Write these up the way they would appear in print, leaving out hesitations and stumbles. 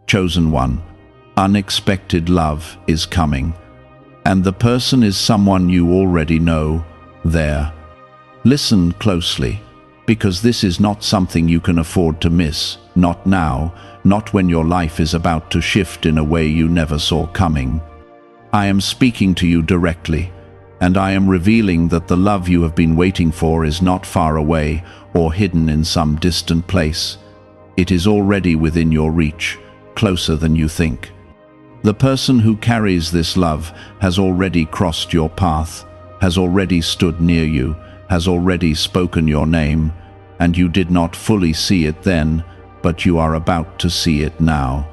Chosen one, unexpected love is coming, and the person is someone you already know there. Listen closely, because this is not something you can afford to miss, not now, not when your life is about to shift in a way you never saw coming. I am speaking to you directly, and I am revealing that the love you have been waiting for is not far away or hidden in some distant place. It is already within your reach, closer than you think. The person who carries this love has already crossed your path, has already stood near you, has already spoken your name, and you did not fully see it then, but you are about to see it now.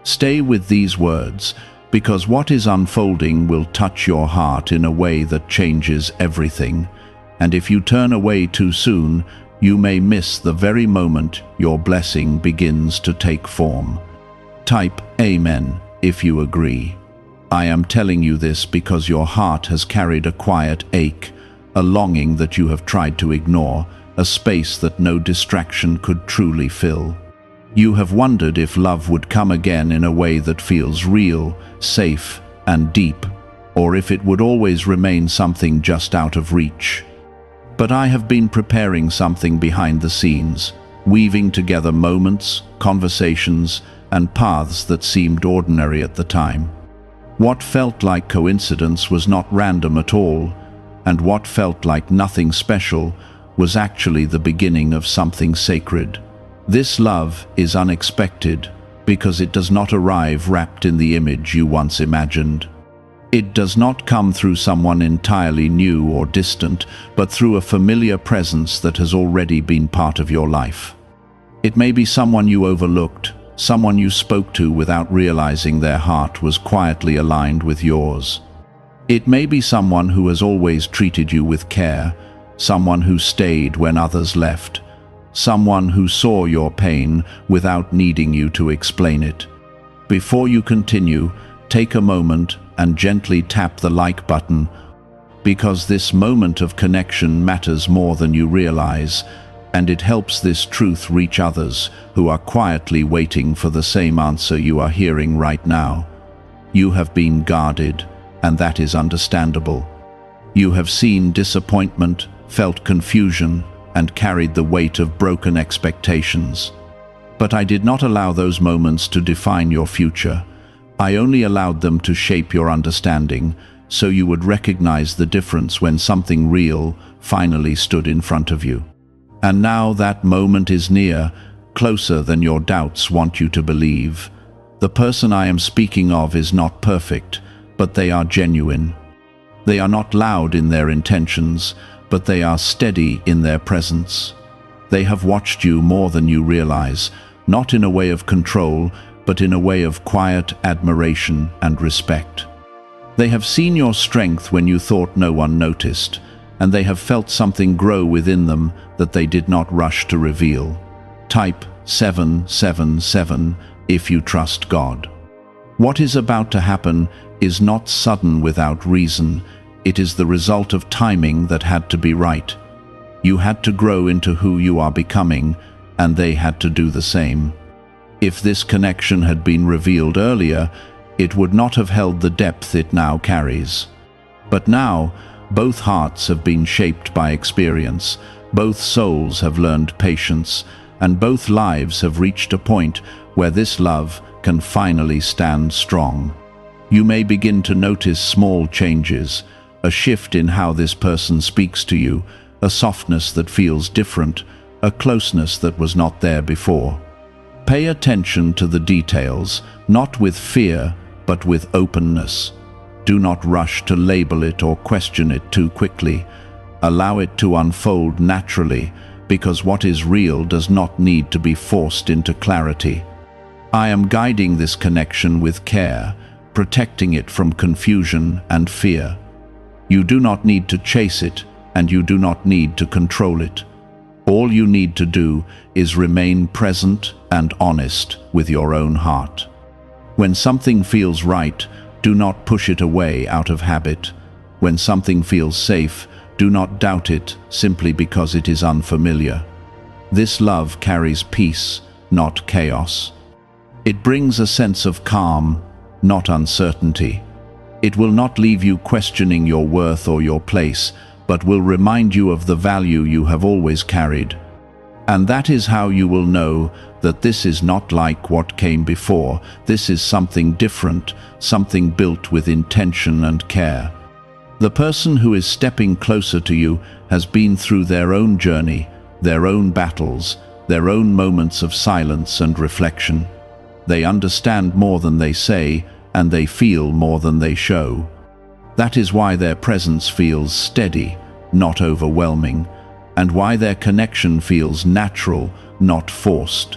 Stay with these words, because what is unfolding will touch your heart in a way that changes everything, and if you turn away too soon, you may miss the very moment your blessing begins to take form. Type Amen if you agree. I am telling you this because your heart has carried a quiet ache, a longing that you have tried to ignore, a space that no distraction could truly fill. You have wondered if love would come again in a way that feels real, safe, and deep, or if it would always remain something just out of reach. But I have been preparing something behind the scenes, weaving together moments, conversations, and paths that seemed ordinary at the time. What felt like coincidence was not random at all, and what felt like nothing special was actually the beginning of something sacred. This love is unexpected because it does not arrive wrapped in the image you once imagined. It does not come through someone entirely new or distant, but through a familiar presence that has already been part of your life. It may be someone you overlooked, someone you spoke to without realizing their heart was quietly aligned with yours. It may be someone who has always treated you with care, someone who stayed when others left, someone who saw your pain without needing you to explain it. Before you continue, take a moment and gently tap the like button, because this moment of connection matters more than you realize, and it helps this truth reach others who are quietly waiting for the same answer you are hearing right now. You have been guarded, and that is understandable. You have seen disappointment, felt confusion, and carried the weight of broken expectations. But I did not allow those moments to define your future. I only allowed them to shape your understanding, so you would recognize the difference when something real finally stood in front of you. And now that moment is near, closer than your doubts want you to believe. The person I am speaking of is not perfect, but they are genuine. They are not loud in their intentions, but they are steady in their presence. They have watched you more than you realize, not in a way of control, but in a way of quiet admiration and respect. They have seen your strength when you thought no one noticed, and they have felt something grow within them that they did not rush to reveal. Type 777 if you trust God. What is about to happen is not sudden without reason. It is the result of timing that had to be right. You had to grow into who you are becoming, and they had to do the same. If this connection had been revealed earlier, it would not have held the depth it now carries. But now, both hearts have been shaped by experience, both souls have learned patience, and both lives have reached a point where this love can finally stand strong. You may begin to notice small changes, a shift in how this person speaks to you, a softness that feels different, a closeness that was not there before. Pay attention to the details, not with fear, but with openness. Do not rush to label it or question it too quickly. Allow it to unfold naturally, because what is real does not need to be forced into clarity. I am guiding this connection with care, protecting it from confusion and fear. You do not need to chase it, and you do not need to control it. All you need to do is remain present and honest with your own heart. When something feels right, do not push it away out of habit. When something feels safe, do not doubt it simply because it is unfamiliar. This love carries peace, not chaos. It brings a sense of calm, not uncertainty. It will not leave you questioning your worth or your place, but will remind you of the value you have always carried. And that is how you will know that this is not like what came before. This is something different, something built with intention and care. The person who is stepping closer to you has been through their own journey, their own battles, their own moments of silence and reflection. They understand more than they say, and they feel more than they show. That is why their presence feels steady, not overwhelming, and why their connection feels natural, not forced.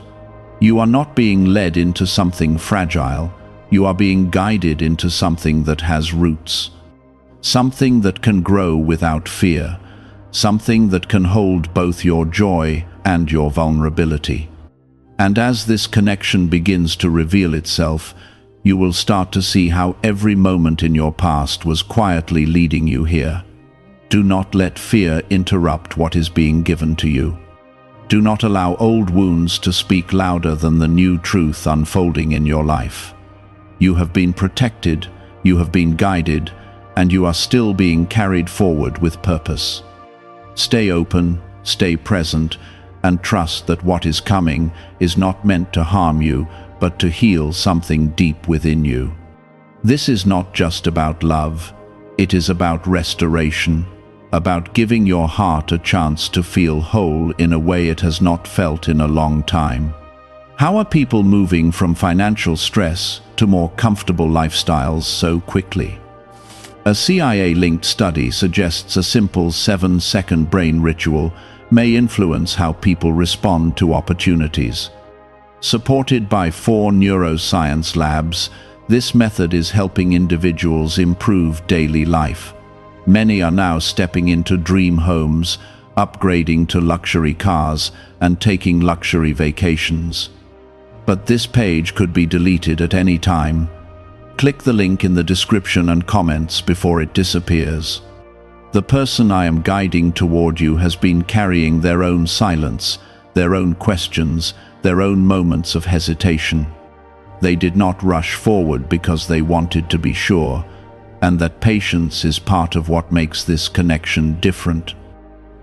You are not being led into something fragile. You are being guided into something that has roots. Something that can grow without fear. Something that can hold both your joy and your vulnerability. And as this connection begins to reveal itself, you will start to see how every moment in your past was quietly leading you here. Do not let fear interrupt what is being given to you. Do not allow old wounds to speak louder than the new truth unfolding in your life. You have been protected, you have been guided, and you are still being carried forward with purpose. Stay open, stay present, and trust that what is coming is not meant to harm you, but to heal something deep within you. This is not just about love, it is about restoration, about giving your heart a chance to feel whole in a way it has not felt in a long time. How are people moving from financial stress to more comfortable lifestyles so quickly? A CIA-linked study suggests a simple 7-second brain ritual may influence how people respond to opportunities. Supported by 4 neuroscience labs, this method is helping individuals improve daily life. Many are now stepping into dream homes, upgrading to luxury cars, and taking luxury vacations. But this page could be deleted at any time. Click the link in the description and comments before it disappears. The person I am guiding toward you has been carrying their own silence, their own questions, their own moments of hesitation. They did not rush forward because they wanted to be sure, and that patience is part of what makes this connection different.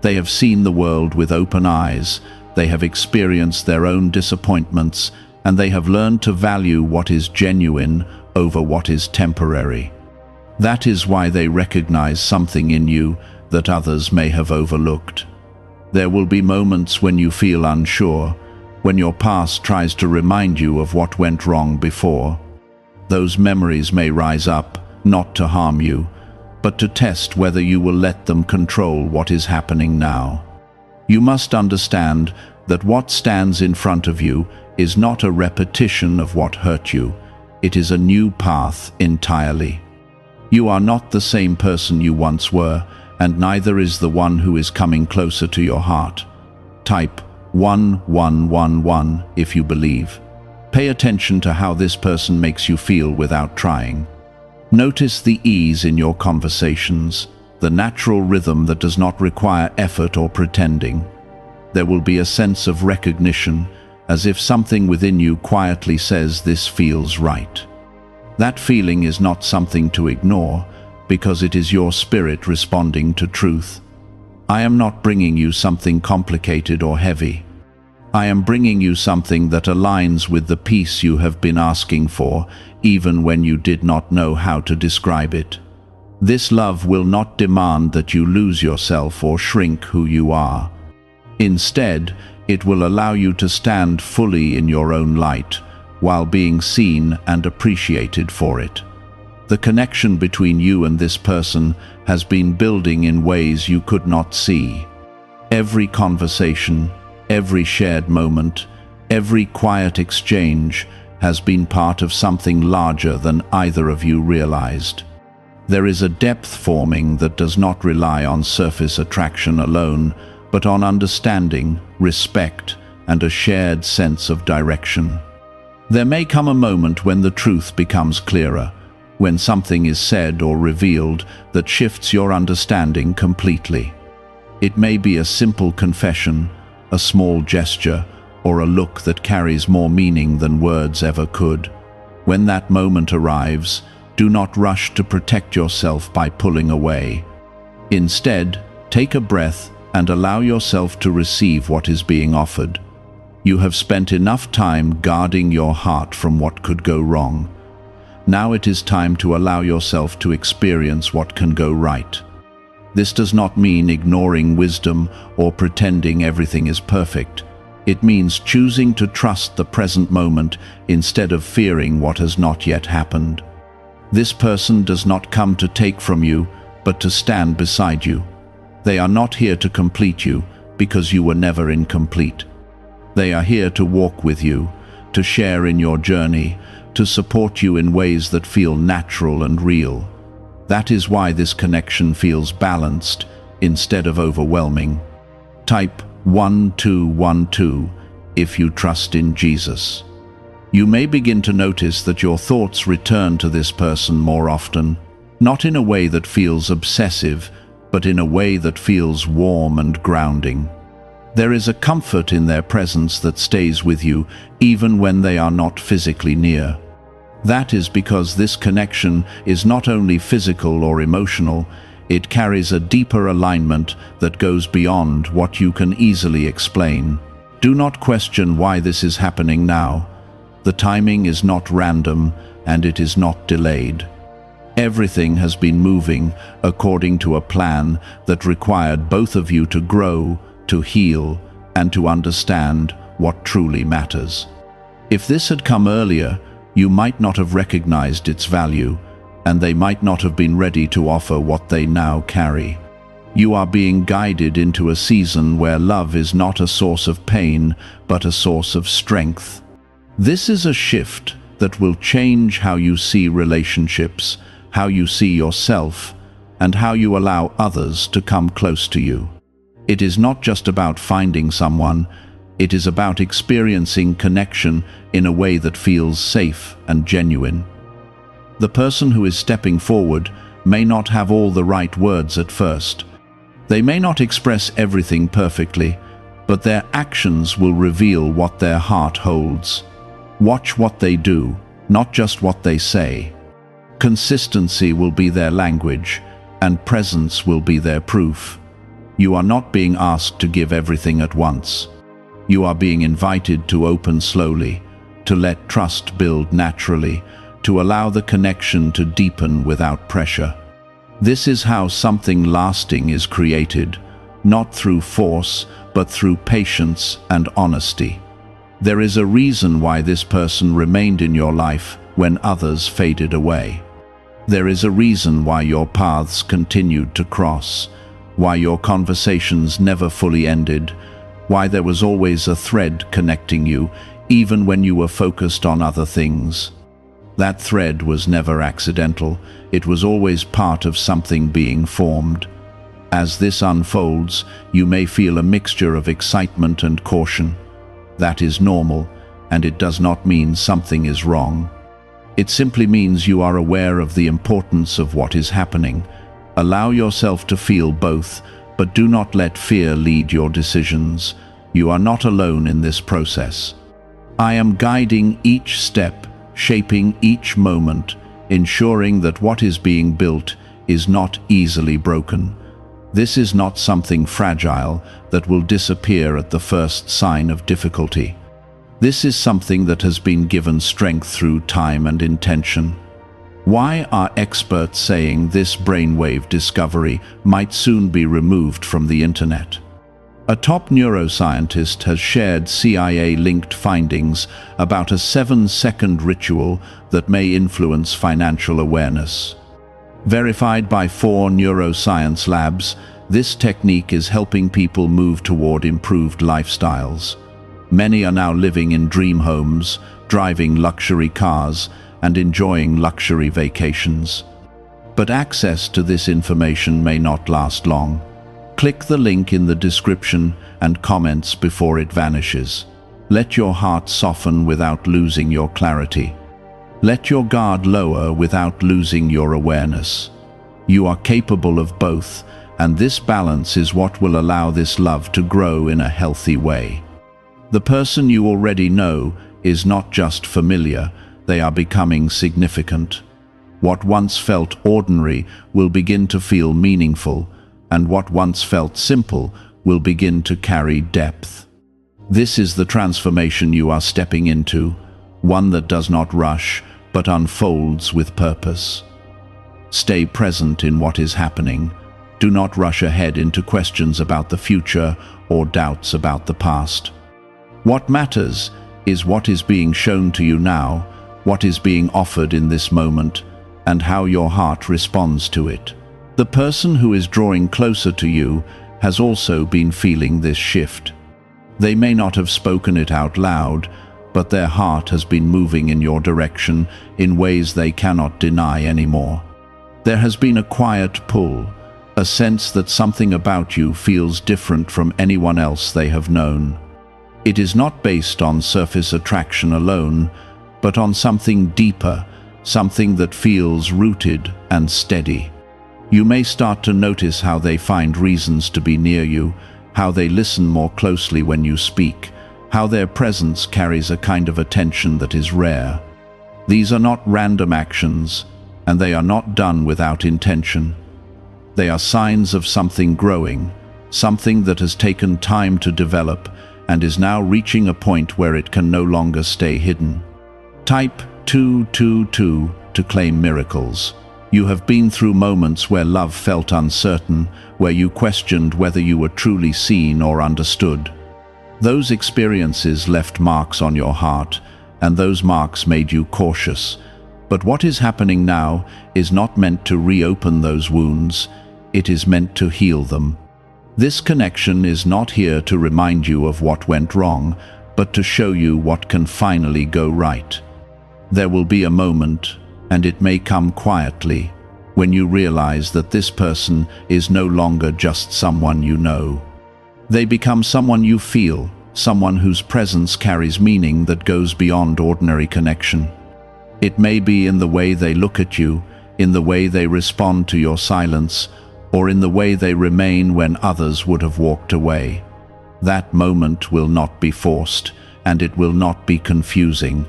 They have seen the world with open eyes, they have experienced their own disappointments, and they have learned to value what is genuine over what is temporary. That is why they recognize something in you that others may have overlooked. There will be moments when you feel unsure, when your past tries to remind you of what went wrong before. Those memories may rise up, not to harm you, but to test whether you will let them control what is happening now. You must understand that what stands in front of you is not a repetition of what hurt you. It is a new path entirely. You are not the same person you once were, and neither is the one who is coming closer to your heart. Type 1111 if you believe. Pay attention to how this person makes you feel without trying. Notice the ease in your conversations, the natural rhythm that does not require effort or pretending. There will be a sense of recognition, as if something within you quietly says this feels right. That feeling is not something to ignore, because it is your spirit responding to truth. I am not bringing you something complicated or heavy. I am bringing you something that aligns with the peace you have been asking for, even when you did not know how to describe it. This love will not demand that you lose yourself or shrink who you are. Instead, it will allow you to stand fully in your own light, while being seen and appreciated for it. The connection between you and this person has been building in ways you could not see. Every conversation, every shared moment, every quiet exchange has been part of something larger than either of you realized. There is a depth forming that does not rely on surface attraction alone, but on understanding, respect, and a shared sense of direction. There may come a moment when the truth becomes clearer, when something is said or revealed that shifts your understanding completely. It may be a simple confession, a small gesture, or a look that carries more meaning than words ever could. When that moment arrives, do not rush to protect yourself by pulling away. Instead, take a breath and allow yourself to receive what is being offered. You have spent enough time guarding your heart from what could go wrong. Now it is time to allow yourself to experience what can go right. This does not mean ignoring wisdom or pretending everything is perfect. It means choosing to trust the present moment instead of fearing what has not yet happened. This person does not come to take from you, but to stand beside you. They are not here to complete you, because you were never incomplete. They are here to walk with you, to share in your journey, to support you in ways that feel natural and real. That is why this connection feels balanced instead of overwhelming. Type 1212 if you trust in Jesus. You may begin to notice that your thoughts return to this person more often, not in a way that feels obsessive, but in a way that feels warm and grounding. There is a comfort in their presence that stays with you even when they are not physically near. That is because this connection is not only physical or emotional, it carries a deeper alignment that goes beyond what you can easily explain. Do not question why this is happening now. The timing is not random and it is not delayed. Everything has been moving according to a plan that required both of you to grow, to heal, and to understand what truly matters. If this had come earlier, you might not have recognized its value, and they might not have been ready to offer what they now carry. You are being guided into a season where love is not a source of pain, but a source of strength. This is a shift that will change how you see relationships, how you see yourself, and how you allow others to come close to you. It is not just about finding someone, it is about experiencing connection in a way that feels safe and genuine. The person who is stepping forward may not have all the right words at first. They may not express everything perfectly, but their actions will reveal what their heart holds. Watch what they do, not just what they say. Consistency will be their language, and presence will be their proof. You are not being asked to give everything at once. You are being invited to open slowly, to let trust build naturally, to allow the connection to deepen without pressure. This is how something lasting is created, not through force, but through patience and honesty. There is a reason why this person remained in your life when others faded away. There is a reason why your paths continued to cross, why your conversations never fully ended, why there was always a thread connecting you, even when you were focused on other things. That thread was never accidental, it was always part of something being formed. As this unfolds, you may feel a mixture of excitement and caution. That is normal, and it does not mean something is wrong. It simply means you are aware of the importance of what is happening. Allow yourself to feel both, but do not let fear lead your decisions. You are not alone in this process. I am guiding each step, shaping each moment, ensuring that what is being built is not easily broken. This is not something fragile that will disappear at the first sign of difficulty. This is something that has been given strength through time and intention. Why are experts saying this brainwave discovery might soon be removed from the internet? A top neuroscientist has shared CIA-linked findings about a 7-second ritual that may influence financial awareness. Verified by 4 neuroscience labs, this technique is helping people move toward improved lifestyles. Many are now living in dream homes, driving luxury cars, and enjoying luxury vacations. But access to this information may not last long. Click the link in the description and comments before it vanishes. Let your heart soften without losing your clarity. Let your guard lower without losing your awareness. You are capable of both, and this balance is what will allow this love to grow in a healthy way. The person you already know is not just familiar, they are becoming significant. What once felt ordinary will begin to feel meaningful, and what once felt simple will begin to carry depth. This is the transformation you are stepping into, one that does not rush, but unfolds with purpose. Stay present in what is happening. Do not rush ahead into questions about the future or doubts about the past. What matters is what is being shown to you now, what is being offered in this moment, and how your heart responds to it. The person who is drawing closer to you has also been feeling this shift. They may not have spoken it out loud, but their heart has been moving in your direction in ways they cannot deny anymore. There has been a quiet pull, a sense that something about you feels different from anyone else they have known. It is not based on surface attraction alone, but on something deeper, something that feels rooted and steady. You may start to notice how they find reasons to be near you, how they listen more closely when you speak, how their presence carries a kind of attention that is rare. These are not random actions, and they are not done without intention. They are signs of something growing, something that has taken time to develop and is now reaching a point where it can no longer stay hidden. Type 222 to claim miracles. You have been through moments where love felt uncertain, where you questioned whether you were truly seen or understood. Those experiences left marks on your heart, and those marks made you cautious. But what is happening now is not meant to reopen those wounds, it is meant to heal them. This connection is not here to remind you of what went wrong, but to show you what can finally go right. There will be a moment, and it may come quietly, when you realize that this person is no longer just someone you know. They become someone you feel, someone whose presence carries meaning that goes beyond ordinary connection. It may be in the way they look at you, in the way they respond to your silence, or in the way they remain when others would have walked away. That moment will not be forced, and it will not be confusing.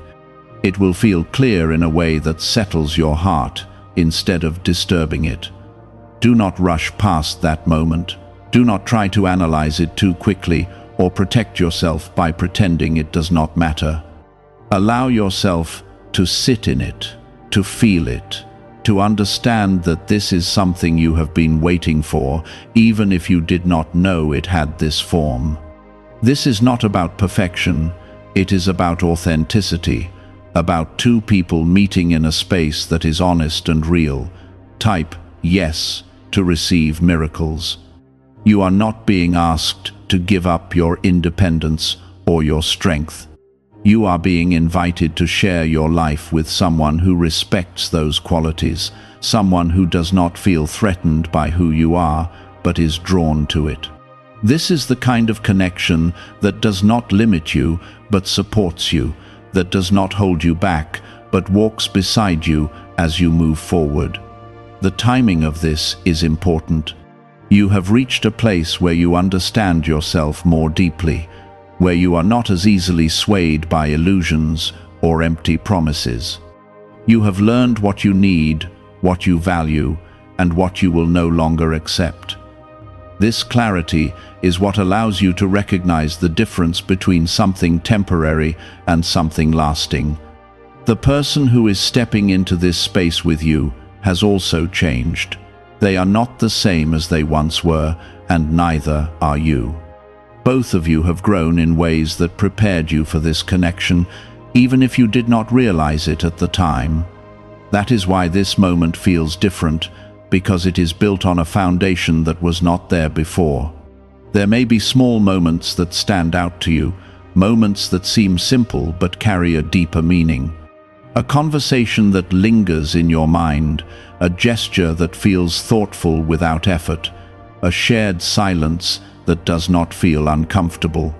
It will feel clear in a way that settles your heart instead of disturbing it. Do not rush past that moment. Do not try to analyze it too quickly or protect yourself by pretending it does not matter. Allow yourself to sit in it, to feel it, to understand that this is something you have been waiting for, even if you did not know it had this form. This is not about perfection, it is about authenticity, about two people meeting in a space that is honest and real. Type yes to receive miracles. You are not being asked to give up your independence or your strength. You are being invited to share your life with someone who respects those qualities, someone who does not feel threatened by who you are, but is drawn to it. This is the kind of connection that does not limit you, but supports you, that does not hold you back, but walks beside you as you move forward. The timing of this is important. You have reached a place where you understand yourself more deeply, where you are not as easily swayed by illusions or empty promises. You have learned what you need, what you value, and what you will no longer accept. This clarity is what allows you to recognize the difference between something temporary and something lasting. The person who is stepping into this space with you has also changed. They are not the same as they once were, and neither are you. Both of you have grown in ways that prepared you for this connection, even if you did not realize it at the time. That is why this moment feels different, because it is built on a foundation that was not there before. There may be small moments that stand out to you, moments that seem simple but carry a deeper meaning. A conversation that lingers in your mind, a gesture that feels thoughtful without effort, a shared silence that does not feel uncomfortable.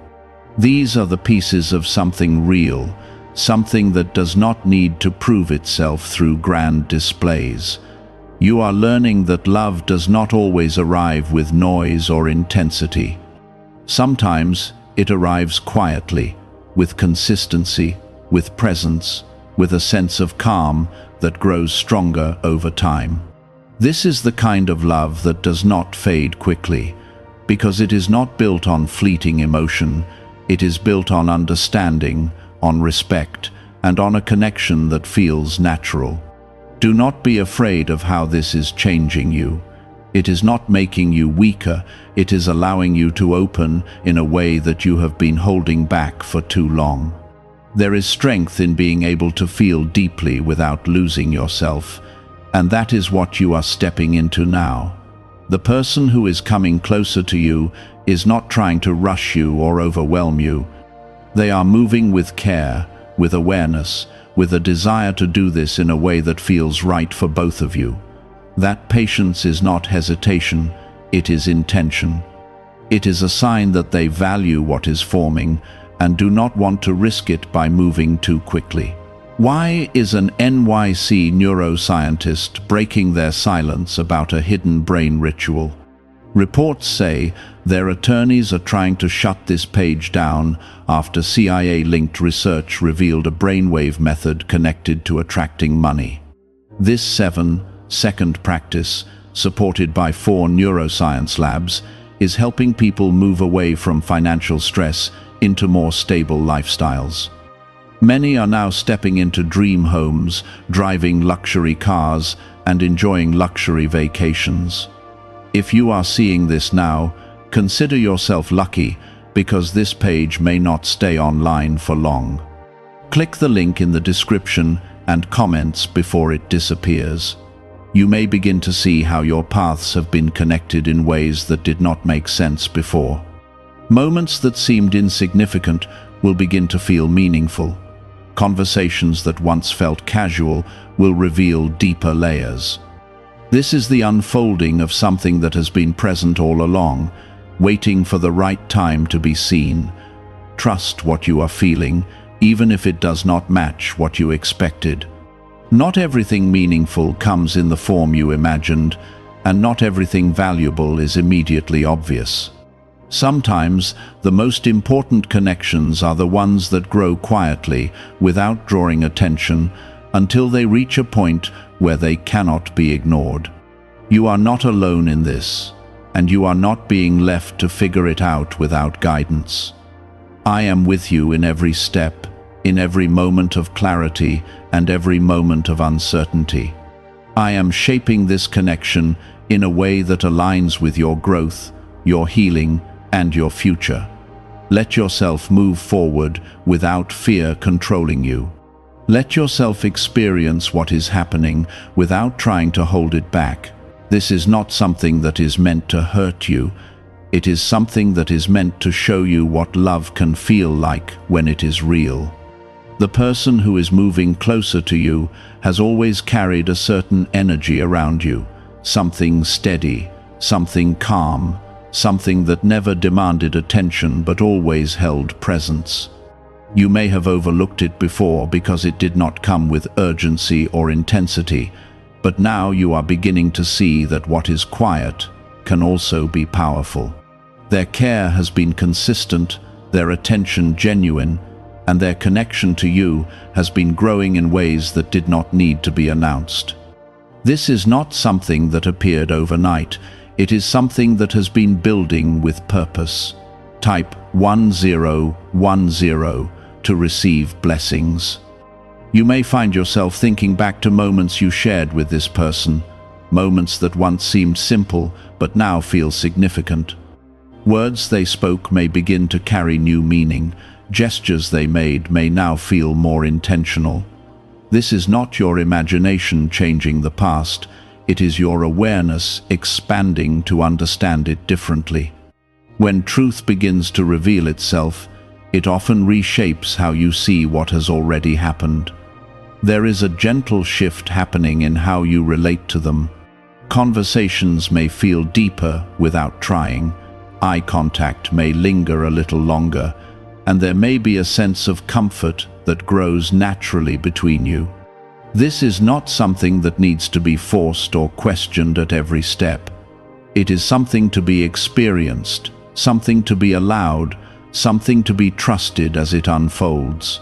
These are the pieces of something real, something that does not need to prove itself through grand displays. You are learning that love does not always arrive with noise or intensity. Sometimes it arrives quietly, with consistency, with presence, with a sense of calm that grows stronger over time. This is the kind of love that does not fade quickly, because it is not built on fleeting emotion. It is built on understanding, on respect, and on a connection that feels natural. Do not be afraid of how this is changing you. It is not making you weaker, it is allowing you to open in a way that you have been holding back for too long. There is strength in being able to feel deeply without losing yourself, and that is what you are stepping into now. The person who is coming closer to you is not trying to rush you or overwhelm you. They are moving with care, with awareness, with a desire to do this in a way that feels right for both of you. That patience is not hesitation, it is intention. It is a sign that they value what is forming and do not want to risk it by moving too quickly. Why is an NYC neuroscientist breaking their silence about a hidden brain ritual? Reports say their attorneys are trying to shut this page down after CIA-linked research revealed a brainwave method connected to attracting money. This 7-second practice, supported by 4 neuroscience labs, is helping people move away from financial stress into more stable lifestyles. Many are now stepping into dream homes, driving luxury cars, and enjoying luxury vacations. If you are seeing this now, consider yourself lucky, because this page may not stay online for long. Click the link in the description and comments before it disappears. You may begin to see how your paths have been connected in ways that did not make sense before. Moments that seemed insignificant will begin to feel meaningful. Conversations that once felt casual will reveal deeper layers. This is the unfolding of something that has been present all along, waiting for the right time to be seen. Trust what you are feeling, even if it does not match what you expected. Not everything meaningful comes in the form you imagined, and not everything valuable is immediately obvious. Sometimes, the most important connections are the ones that grow quietly, without drawing attention, until they reach a point where they cannot be ignored. You are not alone in this, and you are not being left to figure it out without guidance. I am with you in every step, in every moment of clarity and every moment of uncertainty. I am shaping this connection in a way that aligns with your growth, your healing, and your future. Let yourself move forward without fear controlling you. Let yourself experience what is happening without trying to hold it back. This is not something that is meant to hurt you. It is something that is meant to show you what love can feel like when it is real. The person who is moving closer to you has always carried a certain energy around you, something steady, something calm, something that never demanded attention but always held presence. You may have overlooked it before because it did not come with urgency or intensity, but now you are beginning to see that what is quiet can also be powerful. Their care has been consistent, their attention genuine, and their connection to you has been growing in ways that did not need to be announced. This is not something that appeared overnight. It is something that has been building with purpose. Type 1010 to receive blessings. You may find yourself thinking back to moments you shared with this person, moments that once seemed simple but now feel significant. Words they spoke may begin to carry new meaning. Gestures they made may now feel more intentional. This is not your imagination changing the past. It is your awareness expanding to understand it differently. When truth begins to reveal itself, it often reshapes how you see what has already happened. There is a gentle shift happening in how you relate to them. Conversations may feel deeper without trying. Eye contact may linger a little longer, and there may be a sense of comfort that grows naturally between you. This is not something that needs to be forced or questioned at every step. It is something to be experienced, something to be allowed, something to be trusted as it unfolds.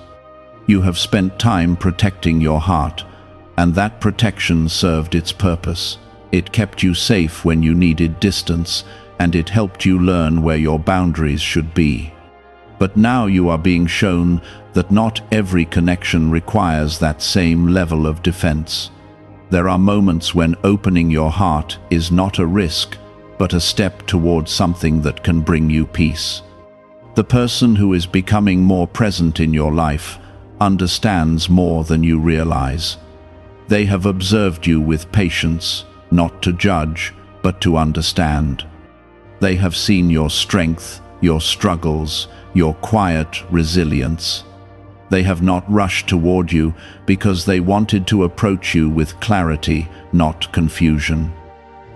You have spent time protecting your heart, and that protection served its purpose. It kept you safe when you needed distance, and it helped you learn where your boundaries should be. But now you are being shown that not every connection requires that same level of defense. There are moments when opening your heart is not a risk, but a step towards something that can bring you peace. The person who is becoming more present in your life understands more than you realize. They have observed you with patience, not to judge, but to understand. They have seen your strength, your struggles, your quiet resilience. They have not rushed toward you because they wanted to approach you with clarity, not confusion.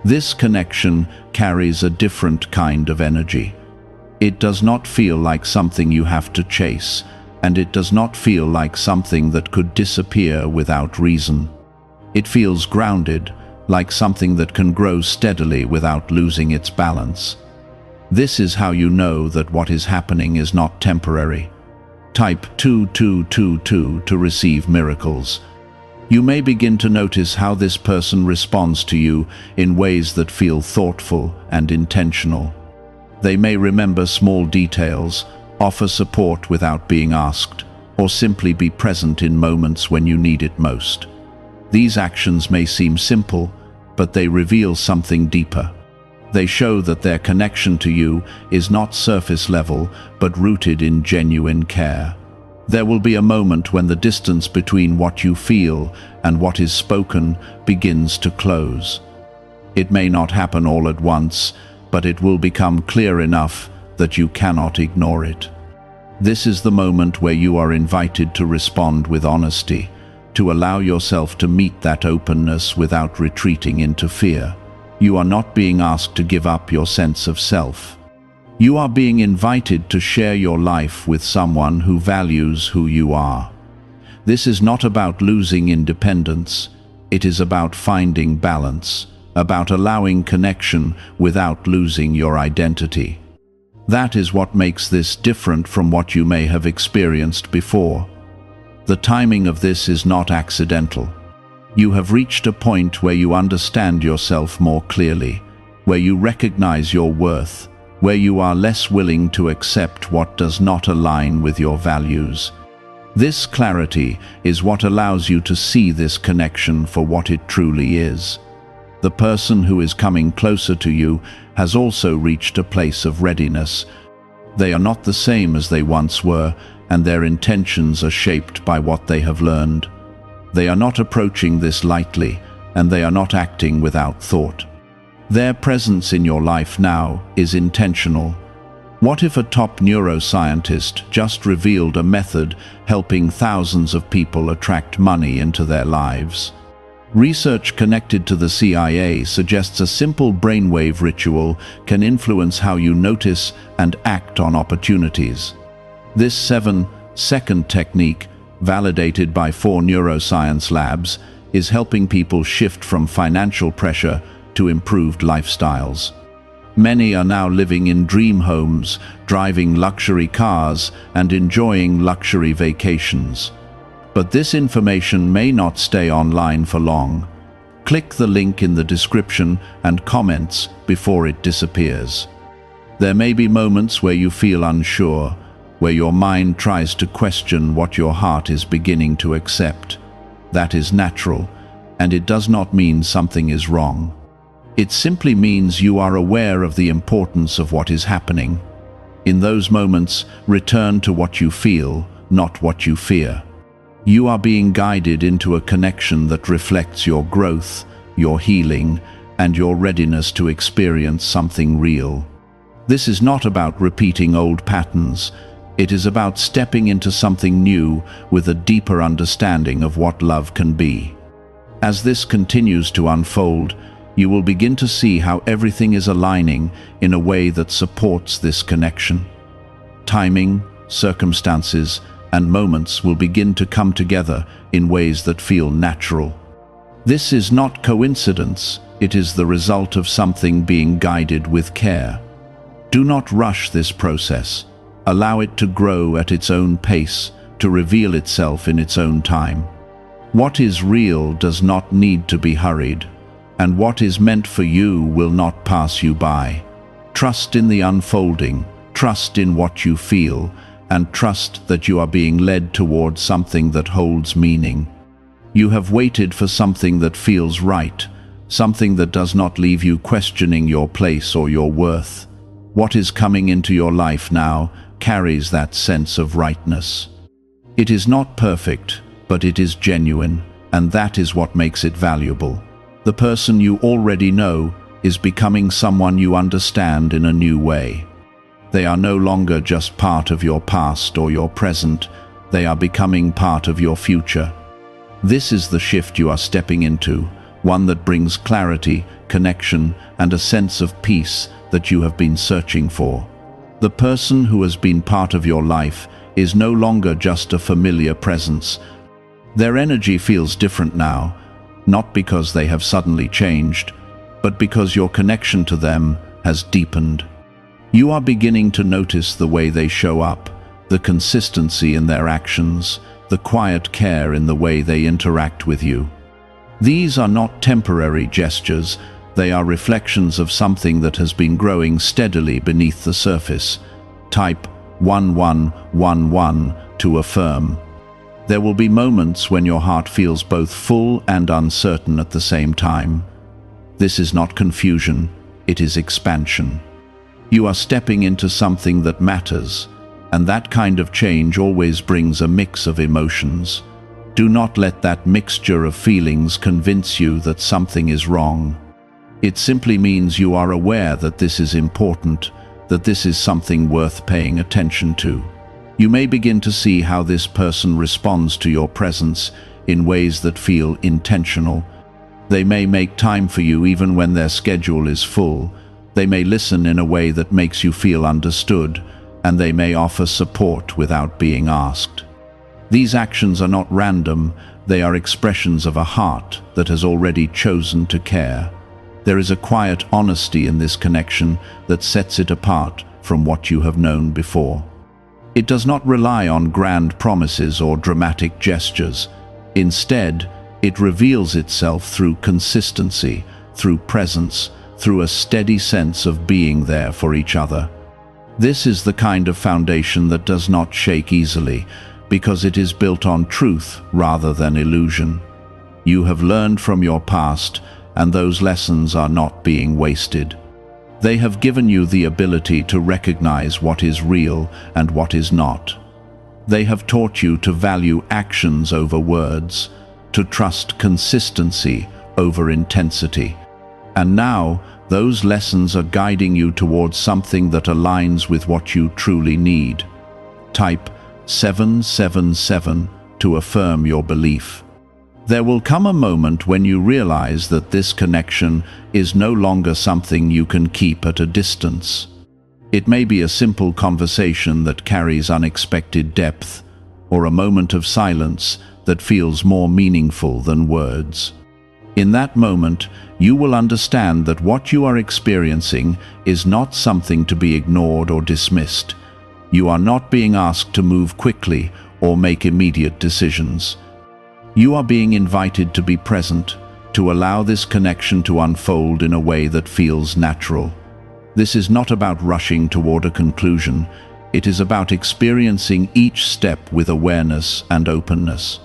This connection carries a different kind of energy. It does not feel like something you have to chase, and it does not feel like something that could disappear without reason. It feels grounded, like something that can grow steadily without losing its balance. This is how you know that what is happening is not temporary. Type 2222 to receive miracles. You may begin to notice how this person responds to you in ways that feel thoughtful and intentional. They may remember small details, offer support without being asked, or simply be present in moments when you need it most. These actions may seem simple, but they reveal something deeper. They show that their connection to you is not surface level, but rooted in genuine care. There will be a moment when the distance between what you feel and what is spoken begins to close. It may not happen all at once, but it will become clear enough that you cannot ignore it. This is the moment where you are invited to respond with honesty, to allow yourself to meet that openness without retreating into fear. You are not being asked to give up your sense of self. You are being invited to share your life with someone who values who you are. This is not about losing independence. It is about finding balance, about allowing connection without losing your identity. That is what makes this different from what you may have experienced before. The timing of this is not accidental. You have reached a point where you understand yourself more clearly, where you recognize your worth, where you are less willing to accept what does not align with your values. This clarity is what allows you to see this connection for what it truly is. The person who is coming closer to you has also reached a place of readiness. They are not the same as they once were, and their intentions are shaped by what they have learned. They are not approaching this lightly, and they are not acting without thought. Their presence in your life now is intentional. What if a top neuroscientist just revealed a method helping thousands of people attract money into their lives? Research connected to the CIA suggests a simple brainwave ritual can influence how you notice and act on opportunities. This 7-second technique, validated by 4 neuroscience labs, is helping people shift from financial pressure to improved lifestyles. Many are now living in dream homes, driving luxury cars, and enjoying luxury vacations. But this information may not stay online for long. Click the link in the description and comments before it disappears. There may be moments where you feel unsure, where your mind tries to question what your heart is beginning to accept. That is natural, and it does not mean something is wrong. It simply means you are aware of the importance of what is happening. In those moments, return to what you feel, not what you fear. You are being guided into a connection that reflects your growth, your healing, and your readiness to experience something real. This is not about repeating old patterns. It is about stepping into something new with a deeper understanding of what love can be. As this continues to unfold, you will begin to see how everything is aligning in a way that supports this connection. Timing, circumstances, and moments will begin to come together in ways that feel natural. This is not coincidence, it is the result of something being guided with care. Do not rush this process. Allow it to grow at its own pace, to reveal itself in its own time. What is real does not need to be hurried, and what is meant for you will not pass you by. Trust in the unfolding, trust in what you feel, and trust that you are being led towards something that holds meaning. You have waited for something that feels right, something that does not leave you questioning your place or your worth. What is coming into your life now carries that sense of rightness. It is not perfect, but it is genuine, and that is what makes it valuable. The person you already know is becoming someone you understand in a new way. They are no longer just part of your past or your present, they are becoming part of your future. This is the shift you are stepping into, one that brings clarity, connection, and a sense of peace that you have been searching for. The person who has been part of your life is no longer just a familiar presence. Their energy feels different now, not because they have suddenly changed, but because your connection to them has deepened. You are beginning to notice the way they show up, the consistency in their actions, the quiet care in the way they interact with you. These are not temporary gestures, they are reflections of something that has been growing steadily beneath the surface. Type 1111 to affirm. There will be moments when your heart feels both full and uncertain at the same time. This is not confusion, it is expansion. You are stepping into something that matters, and that kind of change always brings a mix of emotions. Do not let that mixture of feelings convince you that something is wrong. It simply means you are aware that this is important, that this is something worth paying attention to. You may begin to see how this person responds to your presence in ways that feel intentional. They may make time for you even when their schedule is full. They may listen in a way that makes you feel understood, and they may offer support without being asked. These actions are not random, they are expressions of a heart that has already chosen to care. There is a quiet honesty in this connection that sets it apart from what you have known before. It does not rely on grand promises or dramatic gestures. Instead, it reveals itself through consistency, through presence, through a steady sense of being there for each other. This is the kind of foundation that does not shake easily, because it is built on truth rather than illusion. You have learned from your past, and those lessons are not being wasted. They have given you the ability to recognize what is real and what is not. They have taught you to value actions over words, to trust consistency over intensity. And now, those lessons are guiding you towards something that aligns with what you truly need. Type 777 to affirm your belief. There will come a moment when you realize that this connection is no longer something you can keep at a distance. It may be a simple conversation that carries unexpected depth, or a moment of silence that feels more meaningful than words. In that moment, you will understand that what you are experiencing is not something to be ignored or dismissed. You are not being asked to move quickly or make immediate decisions. You are being invited to be present, to allow this connection to unfold in a way that feels natural. This is not about rushing toward a conclusion. It is about experiencing each step with awareness and openness.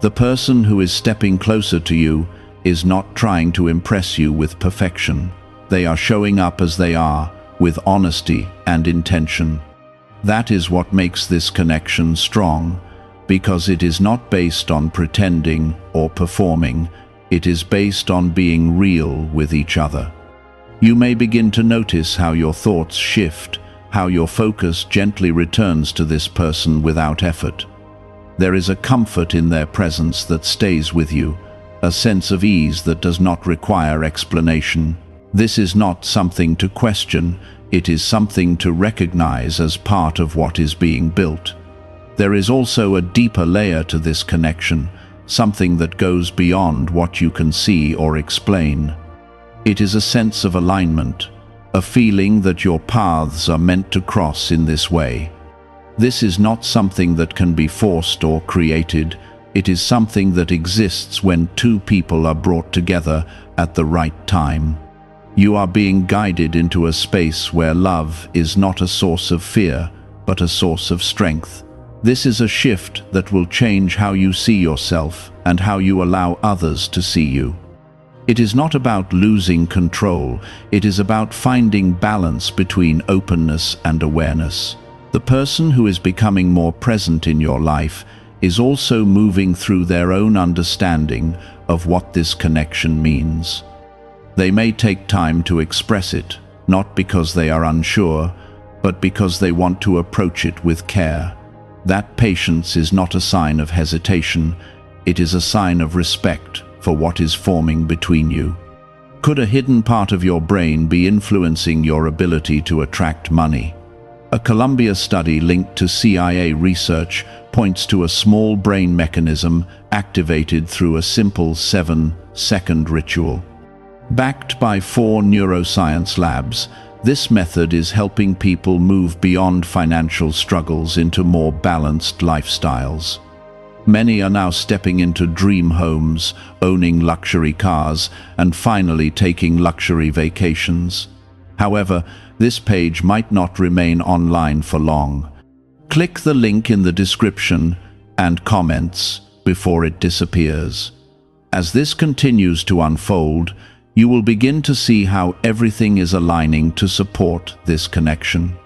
The person who is stepping closer to you is not trying to impress you with perfection. They are showing up as they are, with honesty and intention. That is what makes this connection strong, because it is not based on pretending or performing. It is based on being real with each other. You may begin to notice how your thoughts shift, how your focus gently returns to this person without effort. There is a comfort in their presence that stays with you, a sense of ease that does not require explanation. This is not something to question, it is something to recognize as part of what is being built. There is also a deeper layer to this connection, something that goes beyond what you can see or explain. It is a sense of alignment, a feeling that your paths are meant to cross in this way. This is not something that can be forced or created. It is something that exists when two people are brought together at the right time. You are being guided into a space where love is not a source of fear, but a source of strength. This is a shift that will change how you see yourself and how you allow others to see you. It is not about losing control, it is about finding balance between openness and awareness. The person who is becoming more present in your life is also moving through their own understanding of what this connection means. They may take time to express it, not because they are unsure, but because they want to approach it with care. That patience is not a sign of hesitation, it is a sign of respect for what is forming between you. Could a hidden part of your brain be influencing your ability to attract money? A Columbia study linked to CIA research points to a small brain mechanism activated through a simple 7-second ritual. Backed by 4 neuroscience labs, this method is helping people move beyond financial struggles into more balanced lifestyles. Many are now stepping into dream homes, owning luxury cars, and finally taking luxury vacations. However, this page might not remain online for long. Click the link in the description and comments before it disappears. As this continues to unfold, you will begin to see how everything is aligning to support this connection.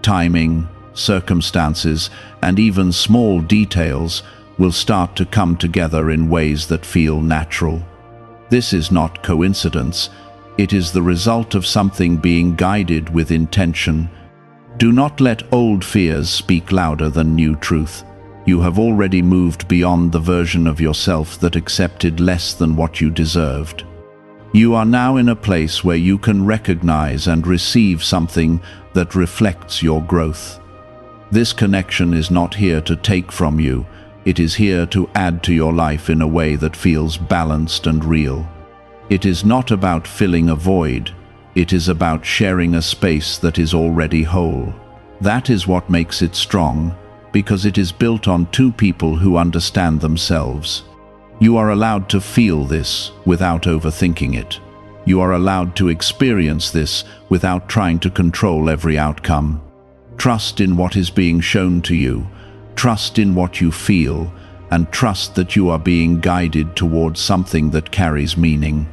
Timing, circumstances, and even small details will start to come together in ways that feel natural. This is not coincidence, it is the result of something being guided with intention. Do not let old fears speak louder than new truth. You have already moved beyond the version of yourself that accepted less than what you deserved. You are now in a place where you can recognize and receive something that reflects your growth. This connection is not here to take from you, it is here to add to your life in a way that feels balanced and real. It is not about filling a void, it is about sharing a space that is already whole. That is what makes it strong, because it is built on two people who understand themselves. You are allowed to feel this without overthinking it. You are allowed to experience this without trying to control every outcome. Trust in what is being shown to you, trust in what you feel, and trust that you are being guided towards something that carries meaning.